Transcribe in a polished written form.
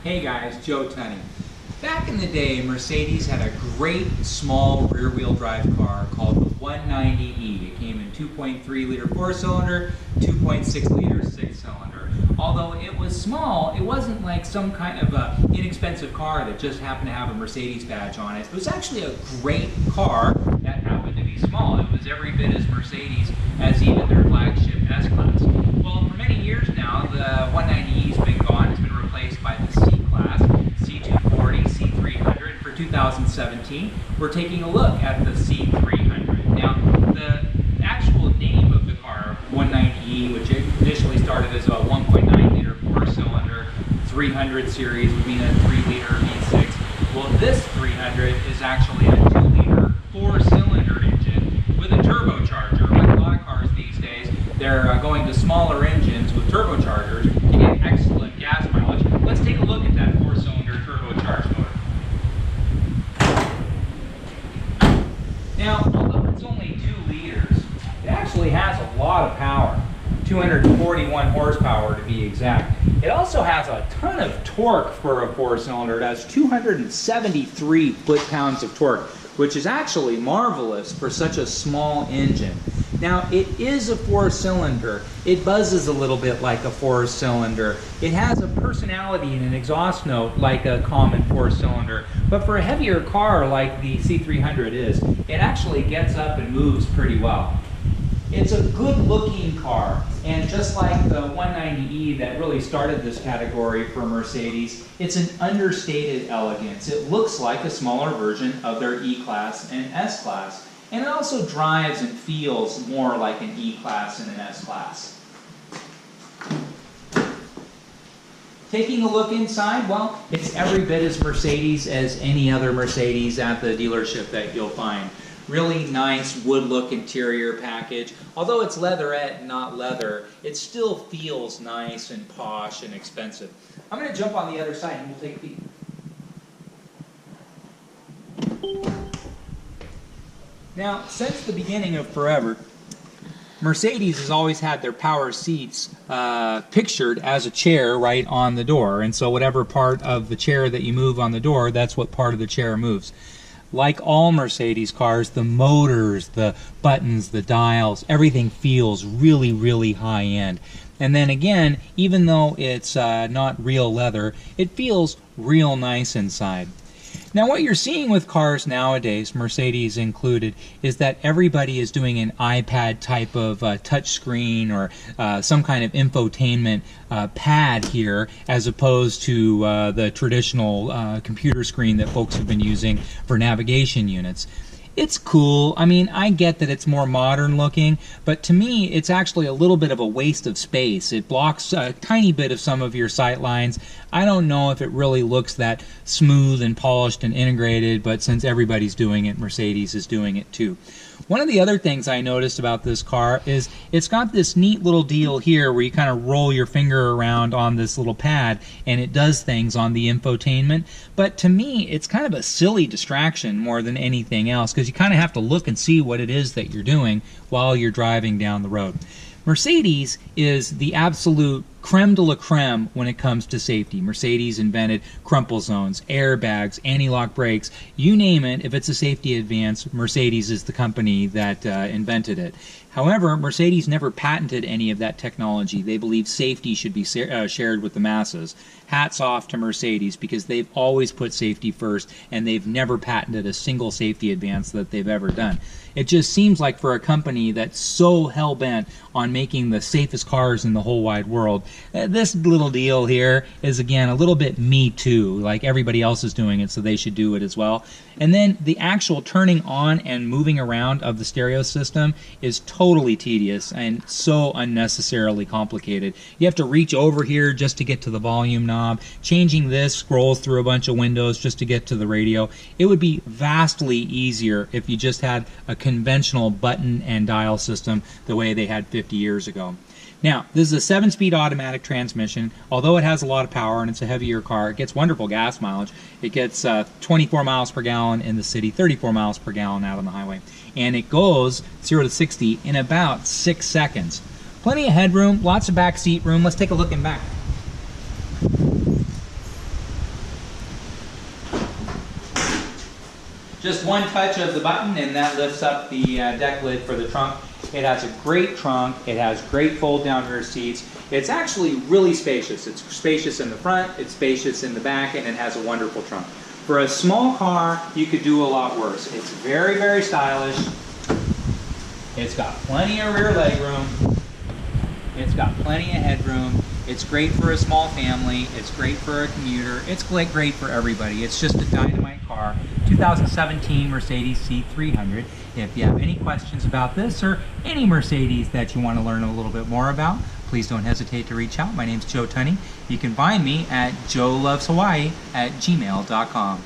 Hey guys, Joe Tunney. Back in the day, Mercedes had a great small rear-wheel drive car called the 190E. It came in 2.3 liter 4-cylinder, 2.6 liter 6-cylinder. Although it was small, it wasn't like some kind of a inexpensive car that just happened to have a Mercedes badge on it. It was actually a great car that happened to be small. It was every bit as Mercedes as even their flagship S-Class. Well, for many years now, the 190E's been gone. It's been replaced by the C-Class, C240, C300. For 2017, we're taking a look at the C300. Now, the actual name of the car, 190E, which initially started as a 1.9 liter 4-cylinder 300 series, would mean a 3 liter V6. Well, this 300 is actually a 2 liter 4-cylinder engine with a turbocharger. Like a lot of cars these days, they're going to smaller engines with turbochargers to get excellent gas mileage. Let's take a look at that 4-cylinder turbocharged motor. Now, although it's only 2 liters, it actually has a lot of power. 241 horsepower to be exact. It also has a ton of torque for a 4-cylinder. It has 273 foot-pounds of torque, which is actually marvelous for such a small engine. Now, it is a 4-cylinder. It buzzes a little bit like a 4-cylinder. It has a personality and an exhaust note like a common 4-cylinder. But for a heavier car like the C300 is, it actually gets up and moves pretty well. It's a good-looking car, and just like the 190E that really started this category for Mercedes, it's an understated elegance. It looks like a smaller version of their E-Class and S-Class, and it also drives and feels more like an E-Class and an S-Class. Taking a look inside, well, it's every bit as Mercedes as any other Mercedes at the dealership that you'll find. Really nice wood look interior package. Although it's leatherette, not leather, it still feels nice and posh and expensive. I'm going to jump on the other side and we'll take a peek. Now, since the beginning of forever, Mercedes has always had their power seats pictured as a chair right on the door. And so whatever part of the chair that you move on the door, that's what part of the chair moves. Like all Mercedes cars, the motors, the buttons, the dials, everything feels really, really high-end. And then again, even though it's not real leather, it feels real nice inside. Now what you're seeing with cars nowadays, Mercedes included, is that everybody is doing an iPad type of touch screen or some kind of infotainment pad here, as opposed to the traditional computer screen that folks have been using for navigation units. It's cool. I mean, I get that it's more modern looking, but to me, it's actually a little bit of a waste of space. It blocks a tiny bit of some of your sight lines. I don't know if it really looks that smooth and polished and integrated, but since everybody's doing it, Mercedes is doing it too. One of the other things I noticed about this car is it's got this neat little deal here where you kind of roll your finger around on this little pad and it does things on the infotainment. But to me, it's kind of a silly distraction more than anything else, because you kind of have to look and see what it is that you're doing while you're driving down the road. Mercedes is the absolute creme de la creme when it comes to safety. Mercedes invented crumple zones, airbags, anti-lock brakes, you name it. If it's a safety advance, Mercedes is the company that invented it. However, Mercedes never patented any of that technology. They believe safety should be shared with the masses. Hats off to Mercedes, because they've always put safety first, and they've never patented a single safety advance that they've ever done. It just seems like for a company that's so hell-bent on making the safest cars in the whole wide world, this little deal here is, again, a little bit me too. Like everybody else is doing it, so they should do it as well. And then the actual turning on and moving around of the stereo system is totally tedious and so unnecessarily complicated. You have to reach over here just to get to the volume knob. Changing this scrolls through a bunch of windows just to get to the radio. It would be vastly easier if you just had a conventional button and dial system the way they had 50 years ago. Now, this is a 7-speed automatic transmission. Although it has a lot of power and it's a heavier car, it gets wonderful gas mileage. It gets 24 miles per gallon in the city, 34 miles per gallon out on the highway. And it goes 0 to 60 in about 6 seconds. Plenty of headroom, lots of back seat room. Let's take a look in back. Just one touch of the button and that lifts up the deck lid for the trunk. It has a great trunk. It has great fold down rear seats. It's actually really spacious. It's spacious in the front, it's spacious in the back, and it has a wonderful trunk. For a small car, you could do a lot worse. It's very, very stylish. It's got plenty of rear legroom. It's got plenty of headroom. It's great for a small family. It's great for a commuter. It's great for everybody. It's just a dynamite car. 2017 Mercedes C300. If you have any questions about this or any Mercedes that you want to learn a little bit more about, please don't hesitate to reach out. My name's Joe Tunney. You can find me at joeloveshawaii@gmail.com.